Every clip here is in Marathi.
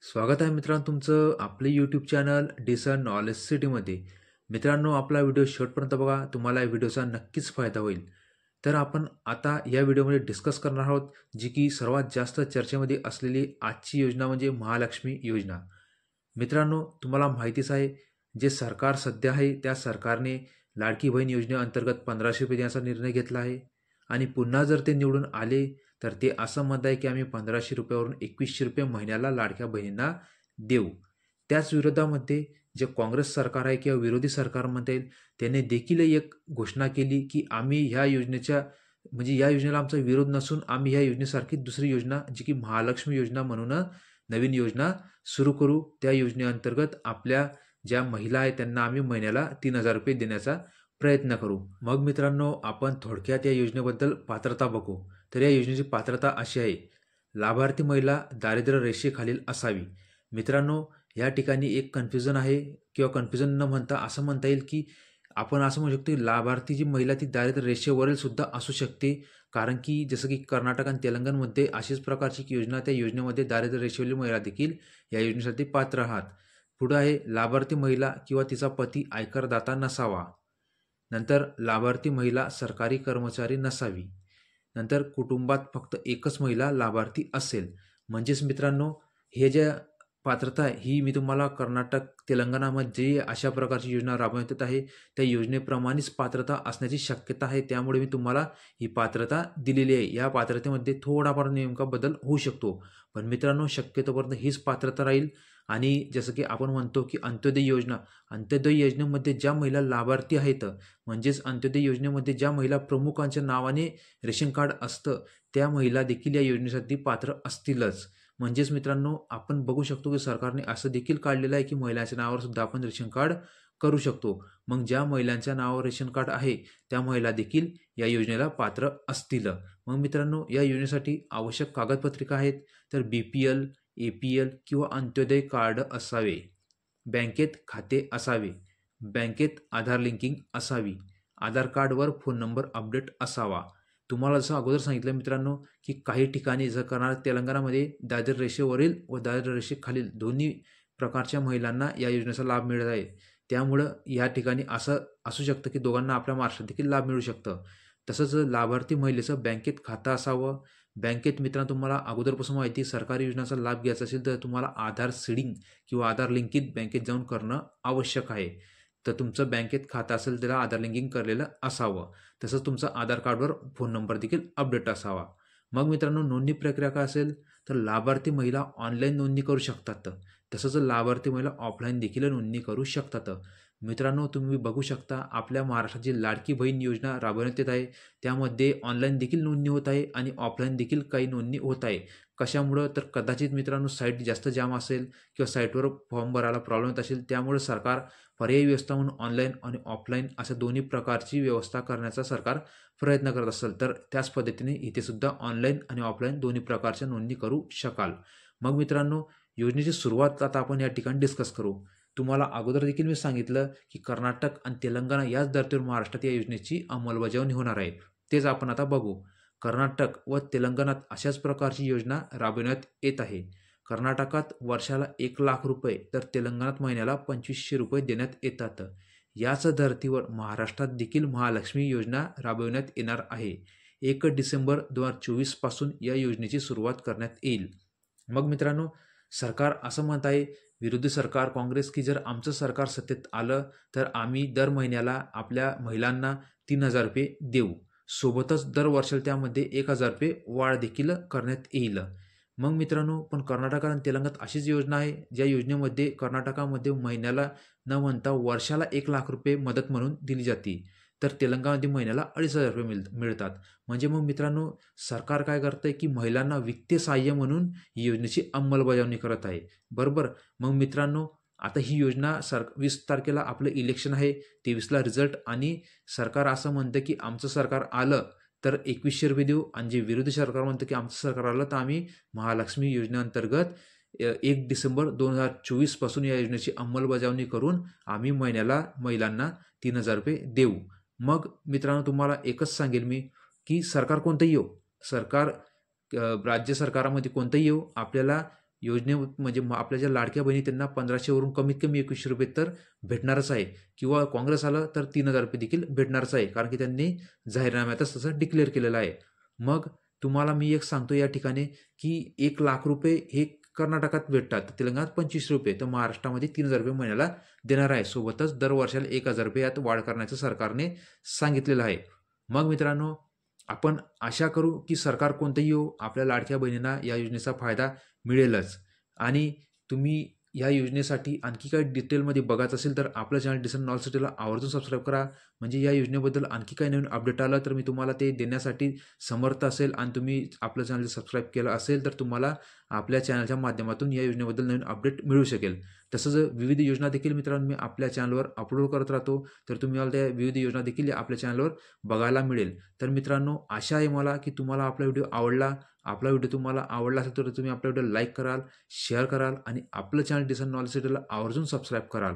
स्वागत आहे मित्रांनो तुमचं आपले यूट्यूब चॅनल डिसन नॉलेज सिटीमध्ये. मित्रांनो, आपला व्हिडिओ शेवटपर्यंत बघा, तुम्हाला या व्हिडिओचा नक्कीच फायदा होईल. तर आपण आता या व्हिडिओमध्ये डिस्कस करणार आहोत जी की सर्वात जास्त चर्चेमध्ये असलेली आजची योजना म्हणजे महालक्ष्मी योजना. मित्रांनो, तुम्हाला माहितीच आहे, जे सरकार सध्या आहे त्या सरकारने लाडकी बहीण योजनेअंतर्गत 1500 रुपये देण्याचा निर्णय घेतला आहे. आणि पुन्हा जर ते निवडून आले तर ते असं म्हणत आहे की आम्ही 1500 रुपयावरून 2100 रुपये महिन्याला लाडक्या बहिणींना देऊ. त्याच विरोधामध्ये जे काँग्रेस सरकार आहे किंवा विरोधी सरकार म्हणता येईल, त्याने देखील एक घोषणा केली की आम्ही ह्या योजनेच्या म्हणजे या योजनेला आमचा विरोध नसून आम्ही ह्या योजनेसारखी दुसरी योजना जी की महालक्ष्मी योजना म्हणून नवीन योजना सुरू करू. त्या योजनेअंतर्गत आपल्या ज्या महिला आहेत त्यांना आम्ही महिन्याला 3000 रुपये देण्याचा प्रयत्न करू. मग मित्रांनो, आपण थोडक्यात या योजनेबद्दल पात्रता बघू. तर या योजनेची पात्रता अशी आहे, लाभार्थी महिला दारिद्र्य रेषेखालील असावी. मित्रांनो, या ठिकाणी एक कन्फ्युजन आहे किंवा कन्फ्युजन न म्हणता असं म्हणता येईल की आपण असं म्हणू शकतो की लाभार्थी जी महिला ती दारिद्र्य रेषेवरील सुद्धा असू शकते. कारण की जसं की कर्नाटक आणि तेलंगणमध्ये अशीच प्रकारची योजना, त्या योजनेमध्ये दारिद्र्य रेषेवरील महिला देखील या योजनेसाठी पात्र आहात. पुढे आहे लाभार्थी महिला किंवा तिचा पती आयकरदाता नसावा. नंतर लाभार्थी महिला सरकारी कर्मचारी नसावी. नंतर कुटुंबात फक्त एकच महिला लाभार्थी असेल. म्हणजेच मित्रांनो, हे ज्या पात्रता आहे ही मी तुम्हाला कर्नाटक तेलंगणामध्ये अशा प्रकारची योजना राबवण्यात येत आहे त्या योजनेप्रमाणेच पात्रता असण्याची शक्यता आहे. त्यामुळे मी तुम्हाला ही पात्रता दिलेली आहे. या पात्रतेमध्ये थोडाफार नेमका बदल होऊ शकतो, पण मित्रांनो शक्यतोपर्यंत हीच पात्रता राहील. आणि जसं की आपण म्हणतो की अंत्योदय योजनेमध्ये ज्या महिला लाभार्थी आहेत, म्हणजेच अंत्योदय योजनेमध्ये ज्या महिला प्रमुखांच्या नावाने रेशन कार्ड असतं त्या महिला देखील या योजनेसाठी पात्र असतीलच. म्हणजेच मित्रांनो, आपण बघू शकतो की सरकारने असं देखील काढलेलं आहे की महिलांच्या नावावर सुद्धा आपण रेशन कार्ड करू शकतो. मग ज्या महिलांच्या नावावर रेशन कार्ड आहे त्या महिला देखील या योजनेला पात्र असतील. मग मित्रांनो, या योजनेसाठी आवश्यक कागदपत्रिका आहेत तर BPL, APL किंवा अंत्योदय कार्ड असावे, बँकेत खाते असावे, बँकेत आधार लिंकिंग असावी, आधार कार्डवर फोन नंबर अपडेट असावा. तुम्हाला जसं अगोदर सांगितलं मित्रांनो की काही ठिकाणी जर कर्नाटक तेलंगणामध्ये दारिद्र्य रेषेवरील व दारिद्र्य रेषेखालील दोन्ही प्रकारच्या महिलांना या योजनेचा लाभ मिळत आहे. त्यामुळं या ठिकाणी असं असू शकतं की दोघांना आपल्या महाराष्ट्रात देखील लाभ मिळू शकतं. तसंच लाभार्थी महिलेचं बँकेत खातं असावं. बँकेत मित्रांनो, तुम्हाला अगोदरपासून माहिती, सरकारी योजनांचा लाभ घ्यायचा असेल तर तुम्हाला आधार सीडिंग किंवा आधार लिंकिंग बँकेत जाऊन करणं आवश्यक आहे. तर तुमचं बँकेत खातं असेल त्याला आधार लिंकिंग करलेलं असावं. तसंच तुमचा आधार कार्डवर फोन नंबर देखील अपडेट असावा. मग मित्रांनो, नोंदणी प्रक्रिया काय असेल तर लाभार्थी महिला ऑनलाईन नोंदणी करू शकतात. तसंच लाभार्थी महिला ऑफलाईन देखील नोंदणी करू शकतात. मित्रांनो, तुम्ही बघू शकता आपल्या महाराष्ट्राची लाडकी बहीण योजना राबवण्यात येत आहे. त्यामध्ये ऑनलाईन देखील नोंदणी होत आहे आणि ऑफलाईन देखील काही नोंदणी होत आहे. कशामुळं तर कदाचित मित्रांनो साईट जास्त जाम असेल किंवा साईटवर फॉर्म भरायला प्रॉब्लेम येत असेल, त्यामुळे सरकार पर्यायी व्यवस्था म्हणून ऑनलाईन आणि ऑफलाईन अशा दोन्ही प्रकारची व्यवस्था करण्याचा सरकार प्रयत्न करत असेल तर त्याच पद्धतीने इथे सुद्धा ऑनलाईन आणि ऑफलाईन दोन्ही प्रकारच्या नोंदणी करू शकाल. मग मित्रांनो, योजनेची सुरुवात आता आपण या ठिकाणी डिस्कस करू. तुम्हाला अगोदर देखील मी सांगितलं की कर्नाटक आणि तेलंगणा याच धर्तीवर महाराष्ट्रात या योजनेची अंमलबजावणी होणार आहे. तेच आपण आता बघू. कर्नाटक व तेलंगणात अशाच प्रकारची योजना राबविण्यात येत आहे. कर्नाटकात वर्षाला 1,00,000 रुपये तर तेलंगणात महिन्याला 2500 रुपये देण्यात येतात. याच धर्तीवर महाराष्ट्रात देखील महालक्ष्मी योजना राबविण्यात येणार आहे. 1 डिसेंबर 2024 पासून या योजनेची सुरुवात करण्यात येईल. मग मित्रांनो, सरकार असं म्हणत आहे, विरोधी सरकार काँग्रेस, की जर आमचं सरकार सत्तेत आलं तर आम्ही दर महिन्याला आपल्या महिलांना 3000 रुपये देऊ. सोबतच दर वर्षाला त्यामध्ये 1000 रुपये वाढ देखील करण्यात येईल. मग मित्रांनो, पण कर्नाटक आणि तेलंगणात अशीच योजना आहे ज्या योजनेमध्ये कर्नाटकामध्ये महिन्याला न म्हणता वर्षाला 1,00,000 रुपये मदत म्हणून दिली जाते, तर तेलंगणामध्ये महिन्याला 2,500 रुपये मिळतात. म्हणजे मग मित्रांनो, सरकार काय करतंय की महिलांना वित्तीय सहाय्य म्हणून ही योजनेची अंमलबजावणी करत आहे. बरोबर. मग मित्रांनो, आता ही योजना 20 तारखेला आपलं इलेक्शन आहे, 23ला रिझल्ट, आणि सरकार असं म्हणतं की आमचं सरकार आलं तर 2100 रुपये देऊ, आणि जे विरोधी सरकार म्हणतं की आमचं सरकार आलं तर आम्ही महालक्ष्मी योजनेअंतर्गत 1 डिसेंबर 2024 पासून या योजनेची अंमलबजावणी करून आम्ही महिन्याला महिलांना 3000 रुपये देऊ. मग मित्रांनो, तुम्हाला एकच सांगेल मी की सरकार कोणतंही येऊ, सरकार राज्य सरकारामध्ये कोणतंही येऊ, आपल्याला म्हणजे आपल्या ज्या लाडक्या बहिणी त्यांना 1500वरून कमीत कमी 2100 रुपये तर भेटणारच आहे, किंवा काँग्रेस आलं तर 3000 रुपये देखील भेटणारच आहे, कारण की त्यांनी जाहीरनाम्यातच तसं डिक्लेअर केलेलं आहे. मग तुम्हाला मी एक सांगतो या ठिकाणी की 1,00,000 रुपये हे कर्नाटकात भेटतात, तेलंगणात 2500 रुपये, तर महाराष्ट्रामध्ये 3000 रुपये महिन्याला देणार आहे. सोबतच दर वर्षाला 1000 रुपये यात वाढ करण्याचं सरकारने सांगितलेलं आहे. मग मित्रांनो, आपण आशा करू की सरकार कोणतंही येऊ, आपल्या लाडक्या बहिणींना या योजनेचा फायदा मिळेलच. आणि तुम्ही या योजनेसाठी आणखी काही डिटेलमध्ये बघायचं असेल तर आपलं चॅनल डिसन नॉलेज सिटीला आवर्जून सबस्क्राईब करा. म्हणजे या योजनेबद्दल आणखी काही नवीन अपडेट आलं तर मी तुम्हाला ते देण्यासाठी समर्थ असेल, आणि तुम्ही आपलं चॅनल सबस्क्राईब केलं असेल तर तुम्हाला आपल्या चॅनलच्या माध्यमातून या योजनेबद्दल नवीन अपडेट मिळू शकेल. तसंच विविध योजना देखील मित्रांनो मी आपल्या चॅनलवर अपलोड करत राहतो, तर तुम्हाला त्या विविध योजना देखील आपल्या चॅनलवर बघायला मिळेल. तर मित्रांनो, आशा आहे मला की तुम्हाला आपला व्हिडिओ आवडला. आपला व्हिडिओ तुम्हाला आवडला असेल तर तुम्ही आपला व्हिडिओ लाईक कराल, शेअर कराल, आणि आपलं चॅनल डिसन नॉलेज सिटीला आवर्जून सबस्क्राईब कराल.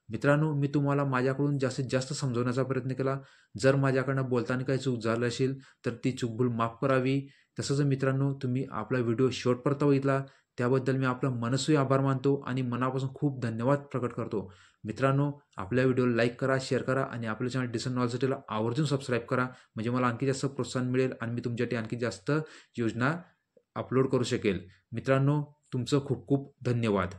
मित्रांनो, मी तुम्हाला माझ्याकडून जास्तीत जास्त समजवण्याचा प्रयत्न केला. जर माझ्याकडनं बोलताना काही चूक झाली असेल तर ती चूकभूल माफ करावी. तसंच मित्रांनो, तुम्ही आपला व्हिडिओ शेवटपर्यंत बघितला त्याबद्दल मी आपला मनस्वी आभार मानतो आणि मनापासून खूप धन्यवाद प्रकट करतो. मित्रांनो, आपल्या व्हिडिओला लाईक करा, शेअर करा, आणि आपल्या चॅनल डिसन नॉलेज सिटीला आवर्जून सबस्क्राईब करा. म्हणजे मला आणखी जास्त प्रोत्साहन मिळेल आणि मी तुमच्यासाठी आणखी जास्त योजना अपलोड करू शकेल. मित्रांनो, तुमचं खूप खूप धन्यवाद.